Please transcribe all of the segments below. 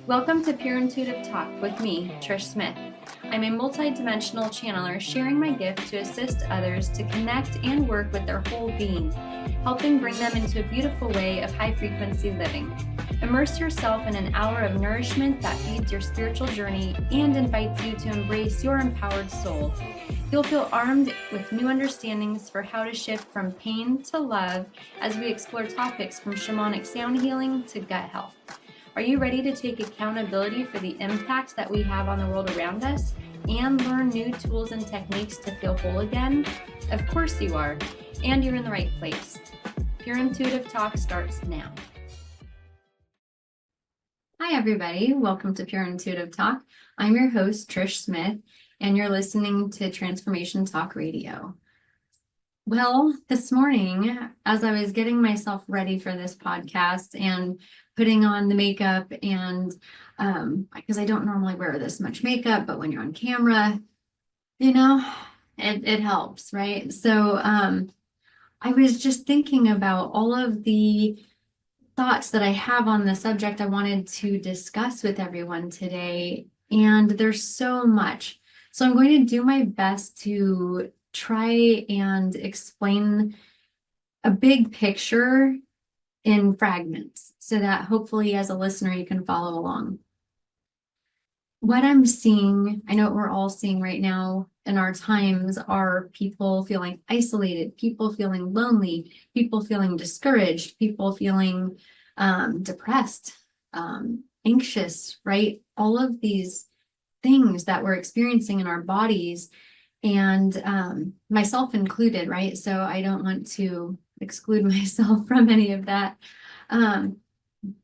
Welcome to Pure Intuitive Talk with me, Trish Smith. I'm a multi-dimensional channeler sharing my gift to assist others to connect and work with their whole being, helping bring them into a beautiful way of high-frequency living. Immerse yourself in an hour of nourishment that feeds your spiritual journey and invites you to embrace your empowered soul. You'll feel armed with new understandings for how to shift from pain to love as we explore topics from shamanic sound healing to gut health. Are you ready to take accountability for the impact that we have on the world around us and learn new tools and techniques to feel whole again? Of course you are, and you're in the right place. Pure Intuitive Talk starts now. Hi, everybody. Welcome to Pure Intuitive Talk. I'm your host, Trish Smith, and you're listening to Transformation Talk Radio. Well, this morning, as I was getting myself ready for this podcast and putting on the makeup and because I don't normally wear this much makeup, but when you're on camera, it helps, right? So I was just thinking about all of the thoughts that I have on the subject I wanted to discuss with everyone today, and there's so much. So I'm going to do my best to try and explain a big picture in fragments so that hopefully as a listener you can follow along. What I'm seeing, I know what we're all seeing right now in our times, are people feeling isolated, people feeling lonely, people feeling discouraged, people feeling depressed, anxious, right? All of these things that we're experiencing in our bodies, and myself included, right? So I don't want to exclude myself from any of that.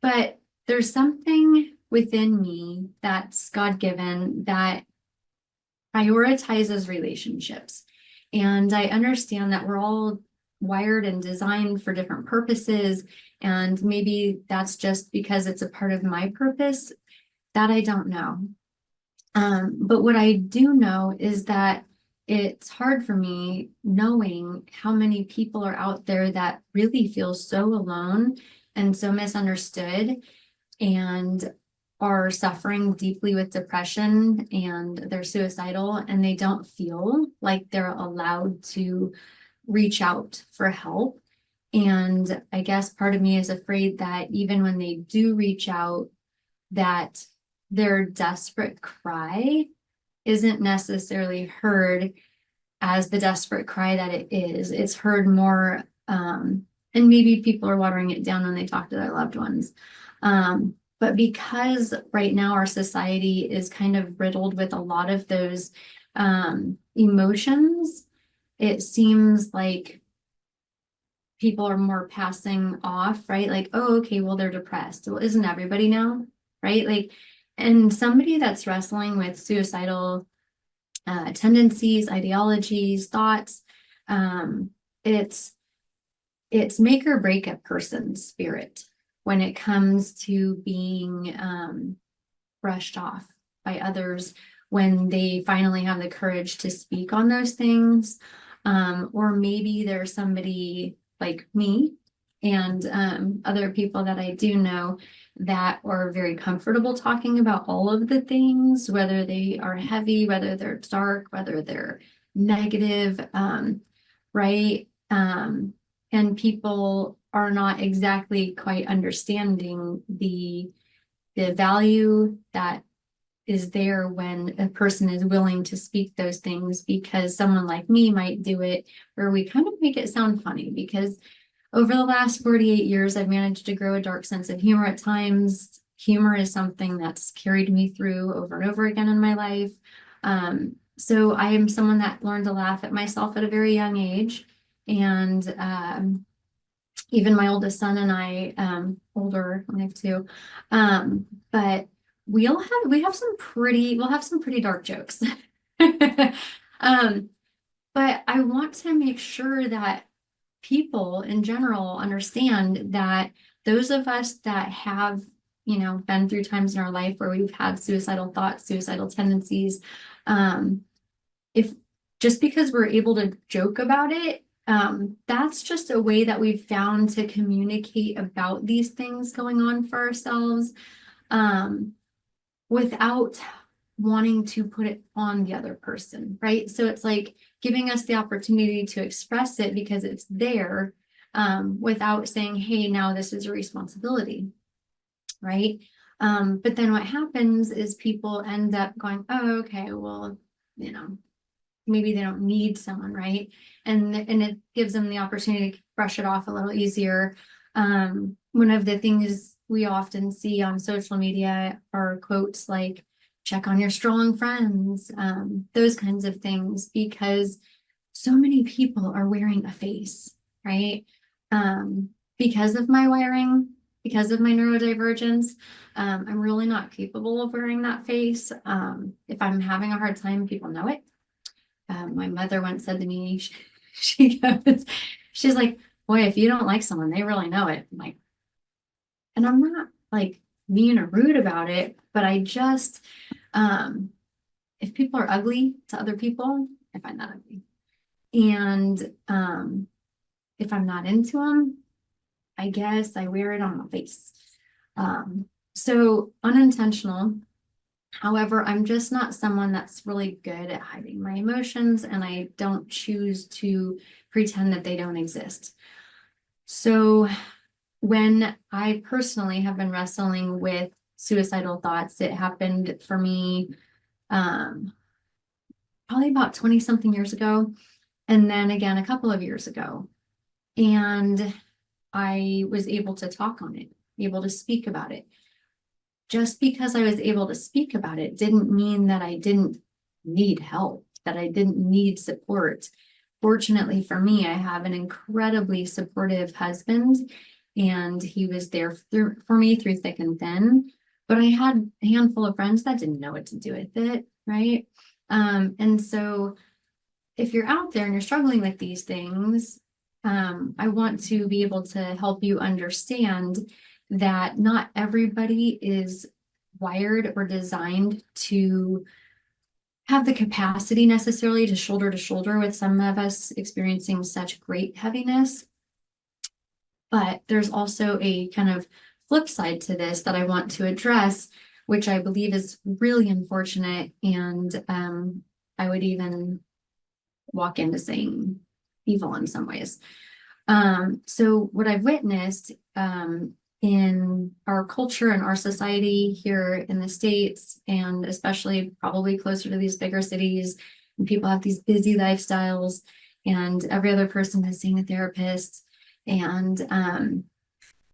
But there's something within me that's God-given that prioritizes relationships. And I understand that we're all wired and designed for different purposes. And maybe that's just because it's a part of my purpose. That I don't know. But what I do know is that it's hard for me knowing how many people are out there that really feel so alone and so misunderstood and are suffering deeply with depression, and they're suicidal, and they don't feel like they're allowed to reach out for help. And I guess part of me is afraid that even when they do reach out, that their desperate cry isn't necessarily heard as the desperate cry that it is. It's heard more, and maybe people are watering it down when they talk to their loved ones. But because right now our society is kind of riddled with a lot of those emotions, it seems like people are more passing off, right? Like, oh, okay, well, they're depressed. Well, isn't everybody now, right? Like, and somebody that's wrestling with suicidal tendencies, ideologies, thoughts, it's make or break a person's spirit when it comes to being brushed off by others when they finally have the courage to speak on those things. Or maybe there's somebody like me and other people that I do know that are very comfortable talking about all of the things, whether they are heavy, whether they're dark, whether they're negative, right? And people are not exactly quite understanding the value that is there when a person is willing to speak those things, because someone like me might do it where we kind of make it sound funny, because over the last 48 years, I've managed to grow a dark sense of humor at times. Humor is something that's carried me through over and over again in my life. So I am someone that learned to laugh at myself at a very young age. And even my oldest son and I, older, I have two, but we'll have some pretty dark jokes. But I want to make sure that people in general understand that those of us that have, been through times in our life where we've had suicidal thoughts, suicidal tendencies, if just because we're able to joke about it, that's just a way that we've found to communicate about these things going on for ourselves. without wanting to put it on the other person, right? So it's like giving us the opportunity to express it because it's there, without saying, hey, now this is your responsibility, right? But then what happens is people end up going, oh, okay, well, you know, maybe they don't need someone, right? And it gives them the opportunity to brush it off a little easier. One of the things we often see on social media are quotes like, check on your strong friends, those kinds of things, because so many people are wearing a face, right? Because of my wiring, because of my neurodivergence, I'm really not capable of wearing that face. If I'm having a hard time, people know it. My mother once said to me, she goes, she's like, boy, if you don't like someone, they really know it. I'm like, and I'm not like mean or rude about it, but I just, if people are ugly to other people, I find that ugly. And if I'm not into them, I guess I wear it on my face. So unintentional. However, I'm just not someone that's really good at hiding my emotions, and I don't choose to pretend that they don't exist. So when I personally have been wrestling with suicidal thoughts, it happened for me probably about 20 something years ago, and then again a couple of years ago. And I was able to talk on it, able to speak about it. Just because I was able to speak about it didn't mean that I didn't need help, that I didn't need support. Fortunately for me, I have an incredibly supportive husband, and he was there for me through thick and thin. But I had a handful of friends that didn't know what to do with it, right? And so if you're out there and you're struggling with these things, I want to be able to help you understand that not everybody is wired or designed to have the capacity necessarily to shoulder with some of us experiencing such great heaviness. But there's also a kind of flip side to this that I want to address, which I believe is really unfortunate. And I would even walk into saying evil in some ways. So what I've witnessed in our culture and our society here in the States, and especially probably closer to these bigger cities, and people have these busy lifestyles, and every other person is seeing a therapist, and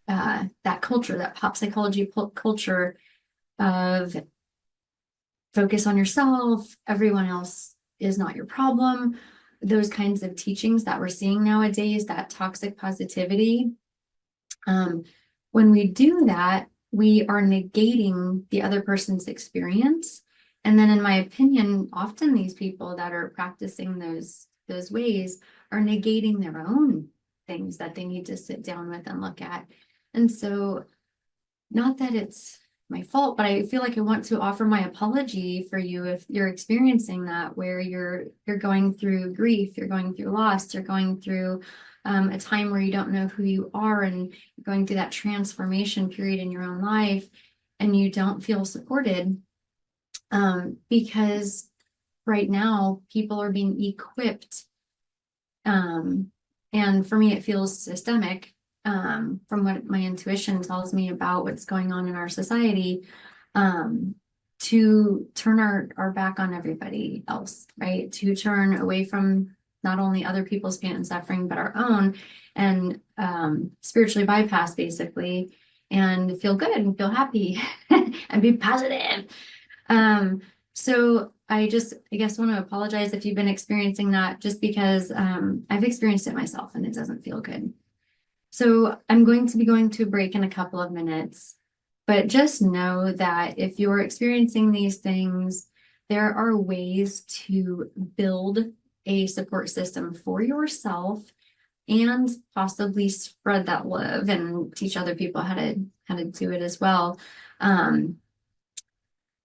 that culture, that pop psychology culture of focus on yourself, everyone else is not your problem. Those kinds of teachings that we're seeing nowadays, that toxic positivity. When we do that, we are negating the other person's experience. And then, in my opinion, often these people that are practicing those ways are negating their own things that they need to sit down with and look at. And so, not that it's my fault, but I feel like I want to offer my apology for you if you're experiencing that, where you're going through grief, you're going through loss, you're going through a time where you don't know who you are, and you're going through that transformation period in your own life, and you don't feel supported, because right now people are being equipped, and for me it feels systemic, from what my intuition tells me about what's going on in our society, to turn our back on everybody else, right? To turn away from not only other people's pain and suffering, but our own, and spiritually bypass basically, and feel good and feel happy and be positive. So I guess want to apologize if you've been experiencing that, just because I've experienced it myself and it doesn't feel good. So I'm going to be going to a break in a couple of minutes, but just know that if you're experiencing these things, there are ways to build a support system for yourself and possibly spread that love and teach other people how to do it as well.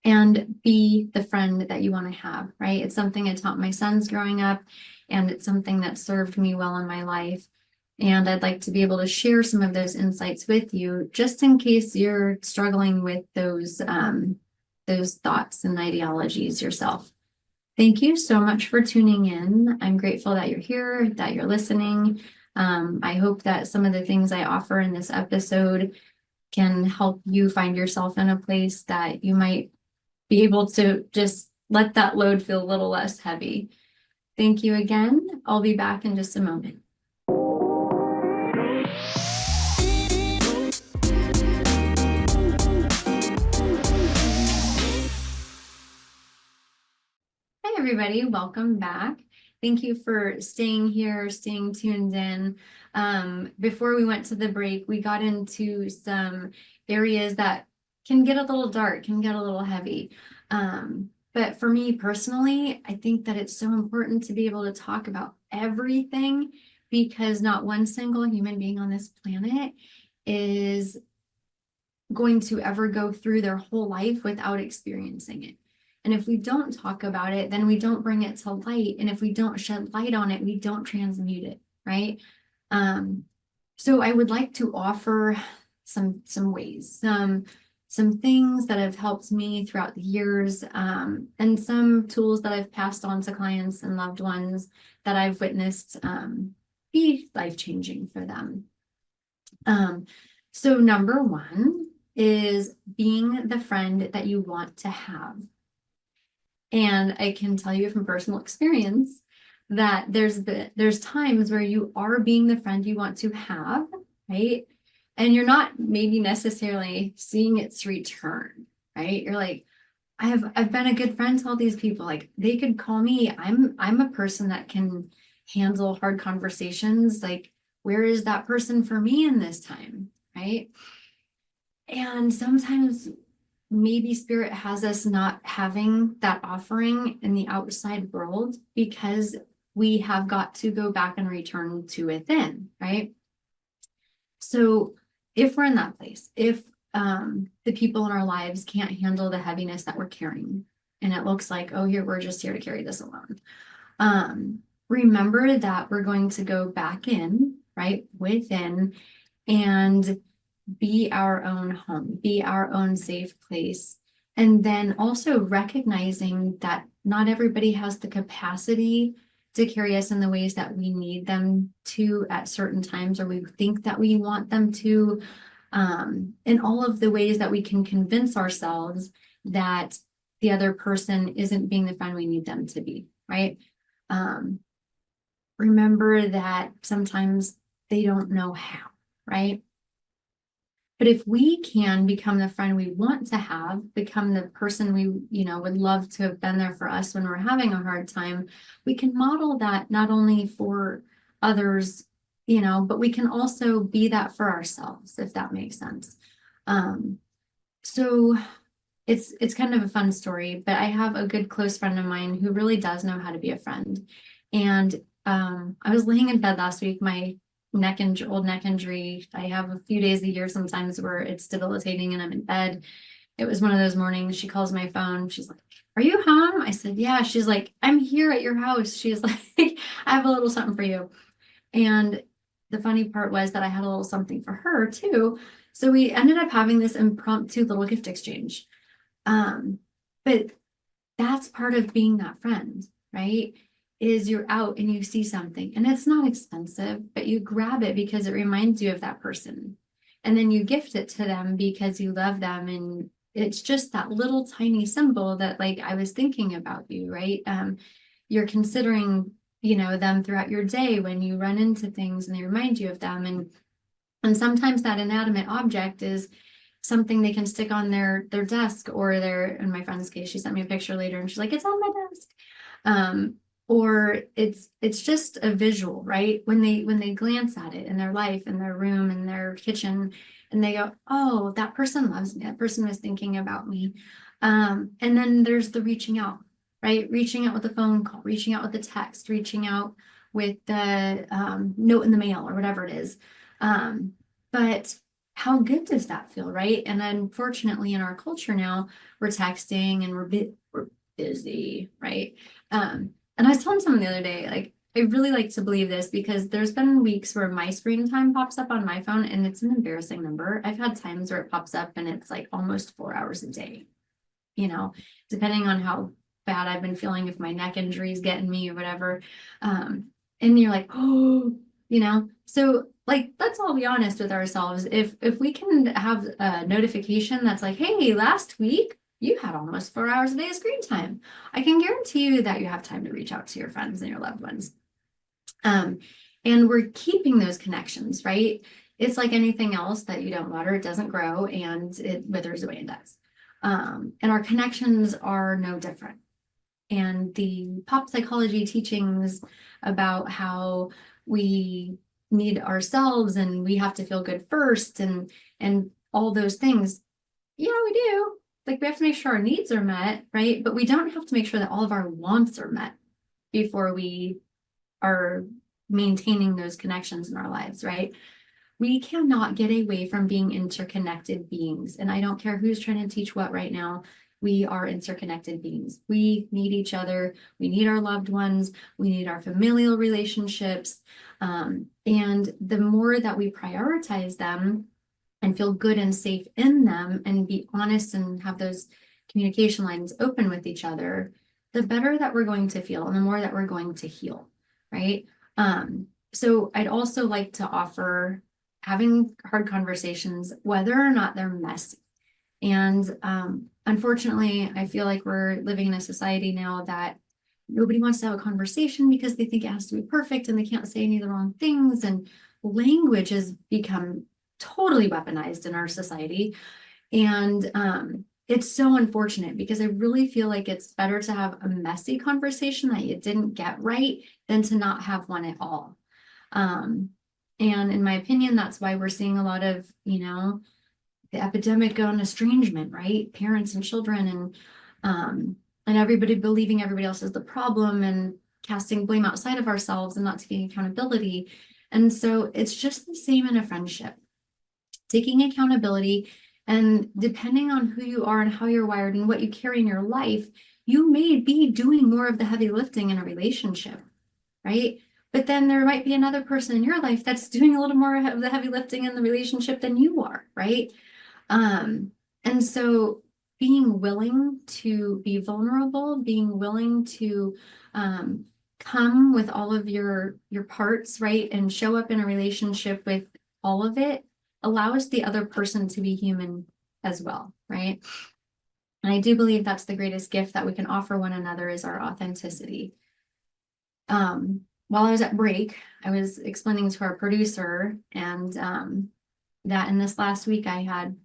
And be the friend that you want to have, right? It's something I taught my sons growing up, and it's something that served me well in my life. And I'd like to be able to share some of those insights with you, just in case you're struggling with those those thoughts and ideologies yourself. Thank you so much for tuning in. I'm grateful that you're here, that you're listening. I hope that some of the things I offer in this episode can help you find yourself in a place that you might be able to just let that load feel a little less heavy. Thank you again. I'll be back in just a moment. Hi, everybody. Welcome back. Thank you for staying here, staying tuned in. Before we went to the break, we got into some areas that can get a little dark, can get a little heavy. But for me personally, I think that it's so important to be able to talk about everything, because not one single human being on this planet is going to ever go through their whole life without experiencing it. And if we don't talk about it, then we don't bring it to light. And if we don't shed light on it, we don't transmute it, right? So I would like to offer some ways, some things that have helped me throughout the years, and some tools that I've passed on to clients and loved ones that I've witnessed be life-changing for them. So number one is being the friend that you want to have. And I can tell you from personal experience that there's times where you are being the friend you want to have, right? And you're not maybe necessarily seeing its return, right? You're like, I've been a good friend to all these people. Like, they could call me. I'm a person that can handle hard conversations. Like, where is that person for me in this time, right? And sometimes maybe spirit has us not having that offering in the outside world because we have got to go back and return to within, right? So if we're in that place, if the people in our lives can't handle the heaviness that we're carrying, and it looks like, oh, we're just here to carry this alone. Remember that we're going to go back in, right, within, and be our own home, be our own safe place. And then also recognizing that not everybody has the capacity to carry us in the ways that we need them to at certain times, or we think that we want them to, in all of the ways that we can convince ourselves that the other person isn't being the friend we need them to be, right? Remember that sometimes they don't know how, right? But if we can become the friend we want to have, become the person we, would love to have been there for us when we're having a hard time, we can model that not only for others, but we can also be that for ourselves, if that makes sense. So it's kind of a fun story, but I have a good close friend of mine who really does know how to be a friend. And I was laying in bed last week, my old neck injury. I have a few days a year sometimes where it's debilitating and I'm in bed. It was one of those mornings. She calls my phone. She's like, "Are you home?" I said, "Yeah." She's like, "I'm here at your house." She's like, "I have a little something for you." And the funny part was that I had a little something for her too. So we ended up having this impromptu little gift exchange. But that's part of being that friend, right? Is you're out and you see something and it's not expensive, but you grab it because it reminds you of that person. And then you gift it to them because you love them. And it's just that little tiny symbol that, like, I was thinking about you, right? You're considering, them throughout your day when you run into things and they remind you of them. And sometimes that inanimate object is something they can stick on their desk, or in my friend's case, she sent me a picture later and she's like, "It's on my desk." Or it's just a visual, right? When they glance at it in their life, in their room, in their kitchen, and they go, "Oh, that person loves me. That person was thinking about me." And then there's the reaching out, right? Reaching out with a phone call, reaching out with a text, reaching out with the note in the mail or whatever it is. But how good does that feel, right? And unfortunately, in our culture now, we're texting and we're busy, right? And I was telling someone the other day, like, I really like to believe this because there's been weeks where my screen time pops up on my phone and it's an embarrassing number. I've had times where it pops up and it's like almost 4 hours a day. you know, depending on how bad I've been feeling, if my neck injury is getting me or whatever. And you're like, oh, so like, let's all be honest with ourselves. If we can have a notification that's like, hey, last week you had almost 4 hours a day of screen time, I can guarantee you that you have time to reach out to your friends and your loved ones. Um, and we're keeping those connections, right? It's like anything else that you don't water, it doesn't grow and it withers away and dies. And our connections are no different. And the pop psychology teachings about how we need ourselves and we have to feel good first and all those things. Yeah, we do. Like we have to make sure our needs are met, right? But we don't have to make sure that all of our wants are met before we are maintaining those connections in our lives, right? We cannot get away from being interconnected beings. And I don't care who's trying to teach what right now. We are interconnected beings. We need each other. We need our loved ones. We need our familial relationships. And the more that we prioritize them and feel good and safe in them and be honest and have those communication lines open with each other, the better that we're going to feel and the more that we're going to heal, right? So I'd also like to offer having hard conversations, whether or not they're messy. And unfortunately, I feel like we're living in a society now that nobody wants to have a conversation because they think it has to be perfect and they can't say any of the wrong things. And language has become totally weaponized in our society. And it's so unfortunate because I really feel like it's better to have a messy conversation that you didn't get right than to not have one at all. And in my opinion, that's why we're seeing a lot of, the epidemic on estrangement, right? Parents and children and everybody believing everybody else is the problem and casting blame outside of ourselves and not taking accountability. And so it's just the same in a friendship. Taking accountability and depending on who you are and how you're wired and what you carry in your life, you may be doing more of the heavy lifting in a relationship, right? But then there might be another person in your life that's doing a little more of the heavy lifting in the relationship than you are, right? And so being willing to be vulnerable, being willing to come with all of your parts, right? And show up in a relationship with all of it allows the other person to be human as well, right? And I do believe that's the greatest gift that we can offer one another is our authenticity. While I was at break, I was explaining to our producer and that in this last week I had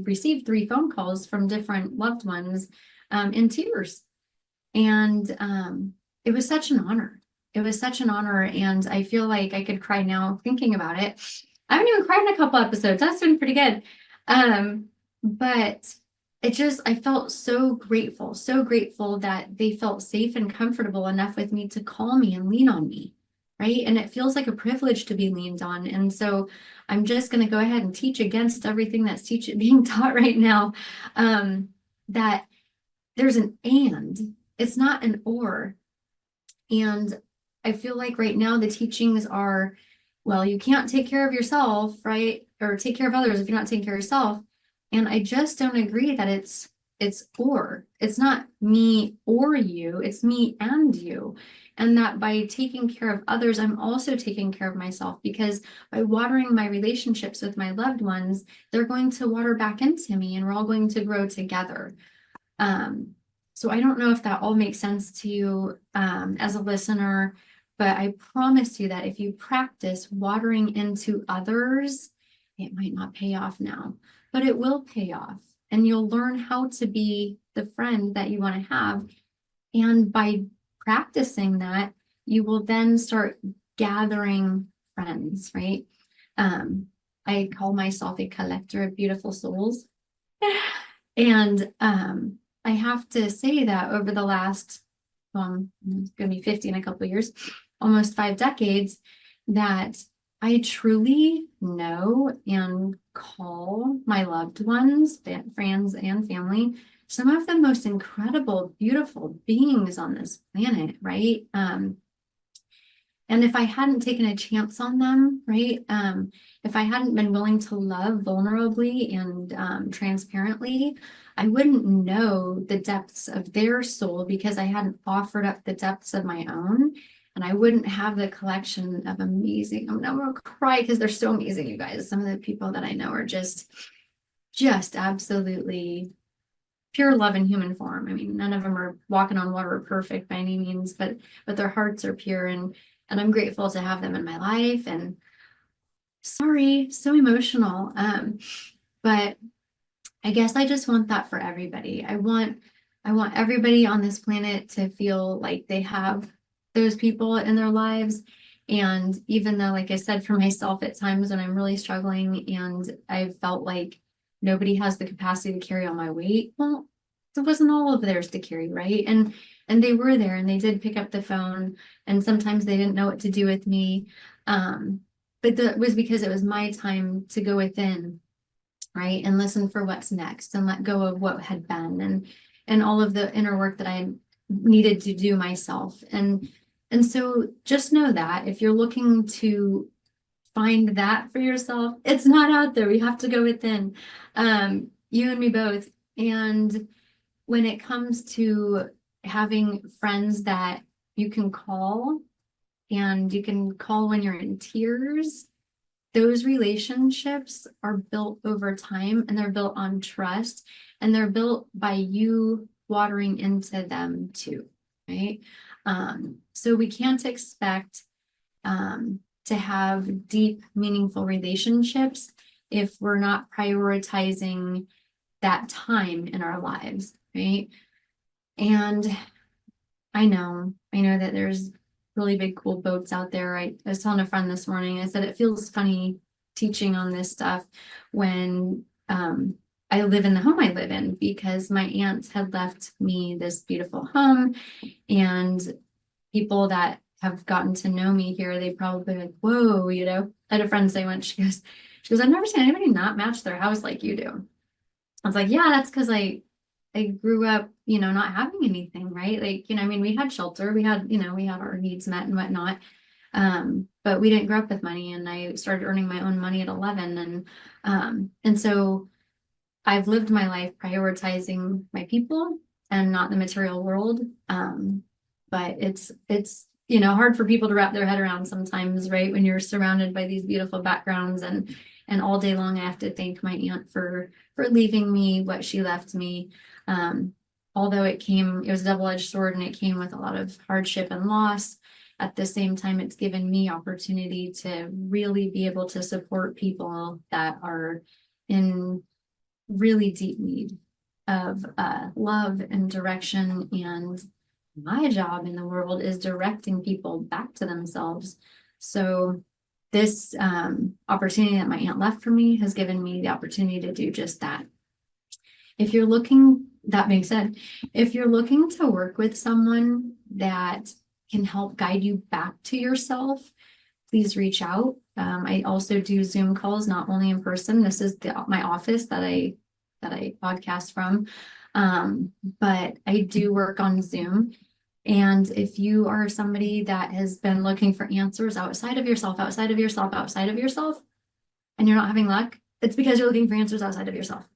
received 3 phone calls from different loved ones in tears. And it was such an honor. It was such an honor. And I feel like I could cry now thinking about it. I haven't even cried in a couple episodes. That's been pretty good. But I felt so grateful that they felt safe and comfortable enough with me to call me and lean on me. Right. And it feels like a privilege to be leaned on. And so I'm just going to go ahead and teach against everything that's being taught right now. That there's an and, it's not an or. And I feel like right now the teachings are, well, you can't take care of yourself, right? Or take care of others if you're not taking care of yourself. And I just don't agree that it's or. It's not me or you, it's me and you. And that by taking care of others, I'm also taking care of myself because by watering my relationships with my loved ones, they're going to water back into me and we're all going to grow together. So I don't know if that all makes sense to you as a listener, but I promise you that if you practice watering into others, it might not pay off now, but it will pay off. And you'll learn how to be the friend that you want to have. And by practicing that, you will then start gathering friends, right? I call myself a collector of beautiful souls. And I have to say that over the last, it's going to be 50 in a couple of years, almost 5 decades, that I truly know and call my loved ones, friends and family, some of the most incredible, beautiful beings on this planet, right? And if I hadn't taken a chance on them, right? If I hadn't been willing to love vulnerably and transparently, I wouldn't know the depths of their soul because I hadn't offered up the depths of my own. And I wouldn't have the collection of amazing, I'm gonna cry because they're so amazing, you guys. Some of the people that I know are just absolutely pure love in human form. I mean, none of them are walking on water perfect by any means, but their hearts are pure, and I'm grateful to have them in my life. And sorry, so emotional. But I guess I just want that for everybody. I want everybody on this planet to feel like they have those people in their lives. And even though, like I said, for myself, at times when I'm really struggling and I've felt like nobody has the capacity to carry all my weight, well, it wasn't all of theirs to carry, right? And they were there and they did pick up the phone, and sometimes they didn't know what to do with me. But that was because it was my time to go within, right? And listen for what's next and let go of what had been, and all of the inner work that I needed to do myself. And so just know that if you're looking to find that for yourself, it's not out there. We have to go within. You and me both. And when it comes to having friends that you can call, and you can call when you're in tears, those relationships are built over time, and they're built on trust, and they're built by you watering into them too, right? So we can't expect to have deep, meaningful relationships if we're not prioritizing that time in our lives, right? And I know that there's really big, cool boats out there. I was telling a friend this morning, I said, it feels funny teaching on this stuff when I live in the home I live in, because my aunt had left me this beautiful home, and people that have gotten to know me here, they probably like, whoa, I had a friend say once, she goes, I've never seen anybody not match their house like you do. I was like, yeah, that's because I grew up, not having anything, right? Like, I mean, we had shelter, we had our needs met and whatnot. But we didn't grow up with money, and I started earning my own money at 11. And so I've lived my life prioritizing my people and not the material world. But it's hard for people to wrap their head around sometimes, right? When you're surrounded by these beautiful backgrounds, and all day long I have to thank my aunt for leaving me what she left me. Although it was a double-edged sword, and it came with a lot of hardship and loss. At the same time, it's given me opportunity to really be able to support people that are in really deep need of love and direction. And my job in the world is directing people back to themselves. So this opportunity that my aunt left for me has given me the opportunity to do just that. That being said, if you're looking to work with someone that can help guide you back to yourself, please reach out. I also do Zoom calls, not only in person. This is my office that I podcast from. But I do work on Zoom. And if you are somebody that has been looking for answers outside of yourself, and you're not having luck, it's because you're looking for answers outside of yourself.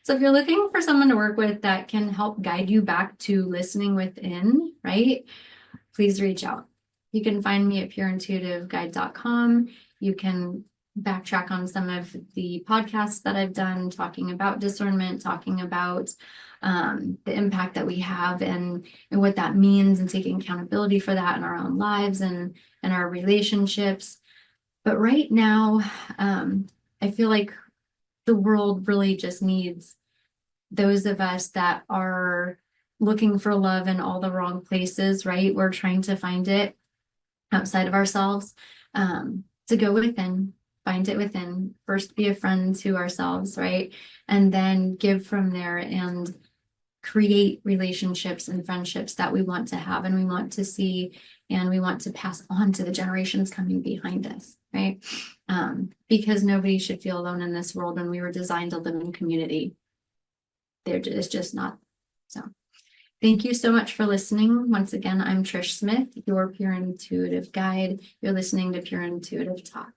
So if you're looking for someone to work with that can help guide you back to listening within, right? Please reach out. You can find me at pureintuitiveguide.com. You can backtrack on some of the podcasts that I've done talking about discernment, talking about the impact that we have, and what that means, and taking accountability for that in our own lives and our relationships. But right now, I feel like the world really just needs those of us that are looking for love in all the wrong places, right? We're trying to find it outside of ourselves, to go within, find it within. First, be a friend to ourselves, right? And then give from there, and create relationships and friendships that we want to have, and we want to see, and we want to pass on to the generations coming behind us, right? Because nobody should feel alone in this world, and we were designed to live in community. It's just not so. Thank you so much for listening. Once again, I'm Trish Smith, your Pure Intuitive Guide. You're listening to Pure Intuitive Talk.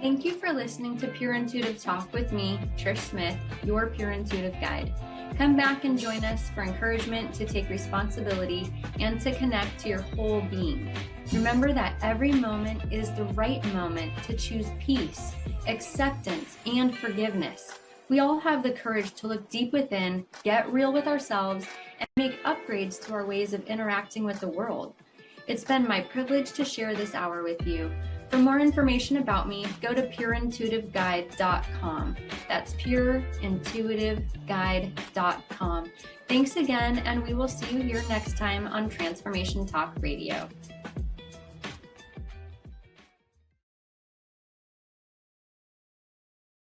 Thank you for listening to Pure Intuitive Talk with me, Trish Smith, your Pure Intuitive Guide. Come back and join us for encouragement to take responsibility and to connect to your whole being. Remember that every moment is the right moment to choose peace, acceptance, and forgiveness. We all have the courage to look deep within, get real with ourselves, and make upgrades to our ways of interacting with the world. It's been my privilege to share this hour with you. For more information about me, go to pureintuitiveguide.com. That's pureintuitiveguide.com. Thanks again, and we will see you here next time on Transformation Talk Radio.